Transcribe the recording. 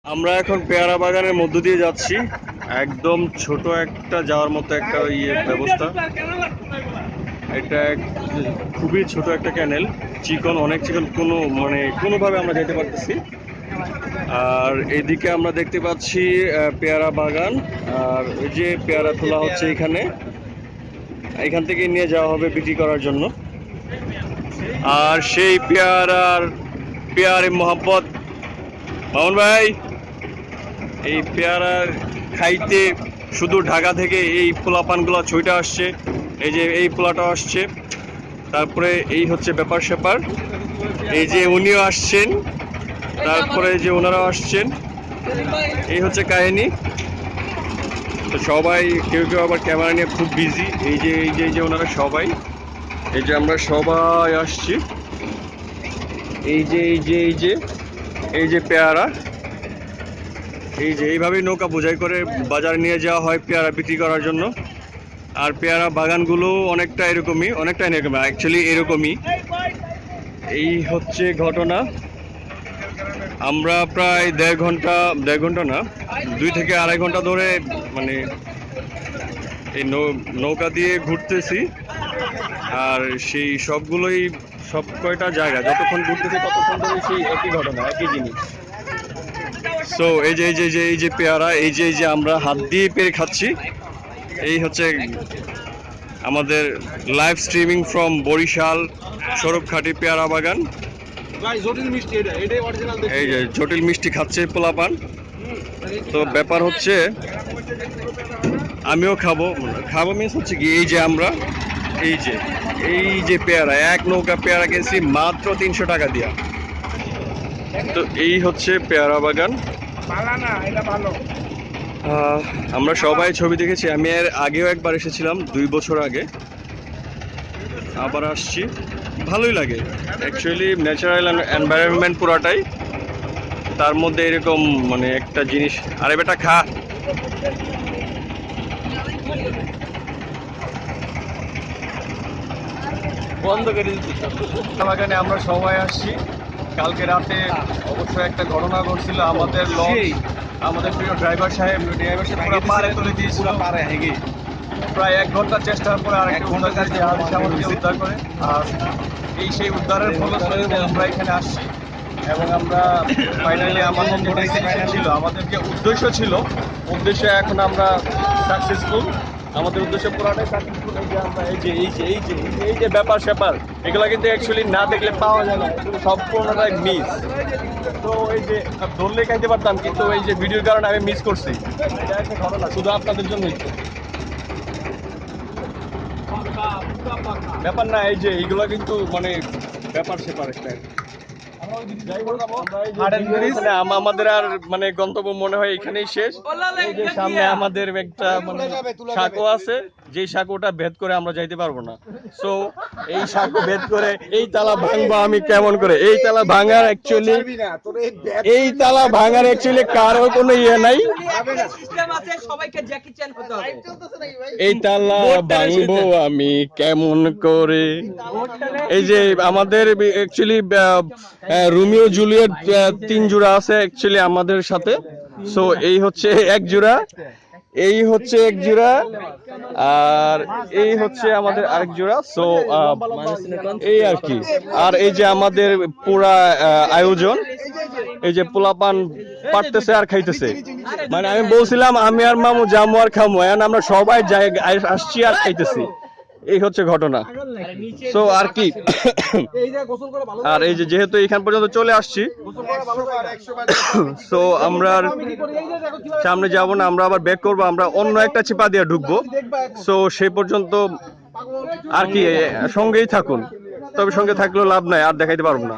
আমরা এখন পেয়ারা বাগানের মধ্য দিয়ে যাচ্ছি। একদম ছোট একটা যাওয়ার মতো একটা ব্যবস্থা। এটা খুবই ছোট একটা ক্যানেল, চিকন, অনেক চিকন, কোনোভাবে আমরা যেতে পারতেছি। আর এদিকে আমরা দেখতে পাচ্ছি পেয়ারা বাগান, আর ওই যে পেয়ারা তোলা হচ্ছে এখান থেকে নিয়ে যাওয়া হবে বিক্রি করার জন্য। আর সেই পেয়ারে মোহাম্মদ মামুন ভাই, এই পেয়ারা খাইতে শুধু ঢাকা থেকে এই পোলাপানগুলো ছুটে আসছে। এই যে এই পোলাটা আসছে, তারপরে এই হচ্ছে ব্যাপার স্যাপার, এই যে উনিও আসছেন, তারপরে যে ওনারাও আসছেন, এই হচ্ছে কাহিনী। তো সবাই কেউ কেউ আবার ক্যামেরা নিয়ে খুব বিজি। এই যে ওনারা সবাই, এই যে আমরা সবাই আসছি। এই যে পেয়ারা, এই যে এইভাবেই নৌকা বোঝাই করে বাজারে নিয়ে যাওয়া হয় পেয়ারা বিক্রি করার জন্য। আর পেয়ারা বাগানগুলো অনেকটা এরকমই অ্যাকচুয়ালি এরকমই। এই হচ্ছে ঘটনা। আমরা প্রায় দেড় ঘন্টা না, 2 থেকে আড়াই ঘন্টা ধরে এই নৌকা দিয়ে ঘুরতেছি। আর সেই সব কয়টা জায়গা যতক্ষণ ঘুরতেছি ততক্ষণ ধরে সেই একই ঘটনা, একই জিনিস। সো এই যে পেয়ারা, এই যে আমরা হাত দিয়ে পেরে খাচ্ছি। এই হচ্ছে আমাদের লাইভ স্ট্রিমিং ফ্রম বরিশাল সৌরভঘাটি পেয়ারা বাগান। এই যে জটিল মিষ্টি খাচ্ছে পোলাপান। তো ব্যাপার হচ্ছে আমিও খাবো মিন্স হচ্ছে কি, এই যে আমরা এই যে পেয়ারা, এক নৌকা পেয়ারা কিনছি মাত্র 300 টাকা দিয়া। তো এই হচ্ছে পেয়ারা বাগান। আমরা সবাই ছবি দেখেছি। আমি এর আগেও একবার এসেছিলাম 2 বছর আগে, আবার আসছি। ভালোই লাগে অ্যাকচুয়ালি, ন্যাচারাল এনভায়রনমেন্ট পুরাটাই। তার মধ্যে এরকম একটা জিনিস। আরে বেটা খা। বন্ধ করে দিচ্ছি। বাগানে আমরা সবাই আসছি। কালকে রাতে অবশ্য একটা ঘটনা ঘটছিল। আমাদের প্রিয় ড্রাইভার সাহেব পুরো পারে তুলে দিয়েছিল। প্রায় 1 ঘন্টার চেষ্টার পরে আরেকটা উদ্ধারকারী আমাদেরকে উদ্ধার করে। আর সেই উদ্ধারের ফলশ্রুতিতে আমরা এখানে আসছি। এবং আমরা ফাইনালি আমাদেরকে উদ্দেশ্য এখন আমরা সাকসেসফুল। আমাদের উদ্দেশ্য পুরাটাই সাকসেসফুল। এই যে ব্যাপার স্যাপার, এগুলো কিন্তু অ্যাকচুয়ালি না দেখলে পাওয়া যায় না, সম্পূর্ণটাই মিস। তো এই যে ধরলে খাইতে পারতাম, কিন্তু এই যে ভিডিওর কারণে আমি মিস করছি। এটা একটা ঘটনা, শুধু আপনাদের জন্যই। ব্যাপার না, এই যে এইগুলো কিন্তু ব্যাপার স্যাপার একটা। আমাদের আর গন্তব্য মনে হয় এখানেই শেষ। এই যে সামনে আমাদের একটা সাঁকো আছে, যে সাঁকোটা ভেদ করে আমরা যাইতে পারবো না। সো এই সাঁকো ভেদ করে এই তালা ভাঙবো আমি কেমন করে? এই তালা ভাঙার অ্যাকচুয়ালি কারো কোনো ইয়ে নাই। এই তালা ভাঙবো আমি কেমন করে? এই যে আমাদের অ্যাকচুয়ালি রোমিও জুলিয়েট 3 জোড়া আছে অ্যাকচুয়ালি আমাদের সাথে। সো এই হচ্ছে এক জোড়া, এই হচ্ছে এক জোড়া, আর এই হচ্ছে আমাদের আরেক জোড়া। সো এই আর কি। আর এই যে আমাদের পুরা আয়োজন, এই যে পোলাপান পারতেছে আর খাইতেছে। আমি বলছিলাম আমি আর মামু জামু আর খামু, এখন আমরা সবাই আসছি আর খাইতেছি। এই হচ্ছে ঘটনা। সো আর কি। আর এই যে যেহেতু এখান পর্যন্ত চলে আসছি, সো আমরা সামনে যাব না, আমরা আবার ব্যাক করবো। আমরা অন্য একটা চিপা দিয়ে ঢুকবো। সো সেই পর্যন্ত আর কি সঙ্গেই থাকুন। তবে সঙ্গে থাকলেও লাভ নাই, আর দেখাইতে পারবো না।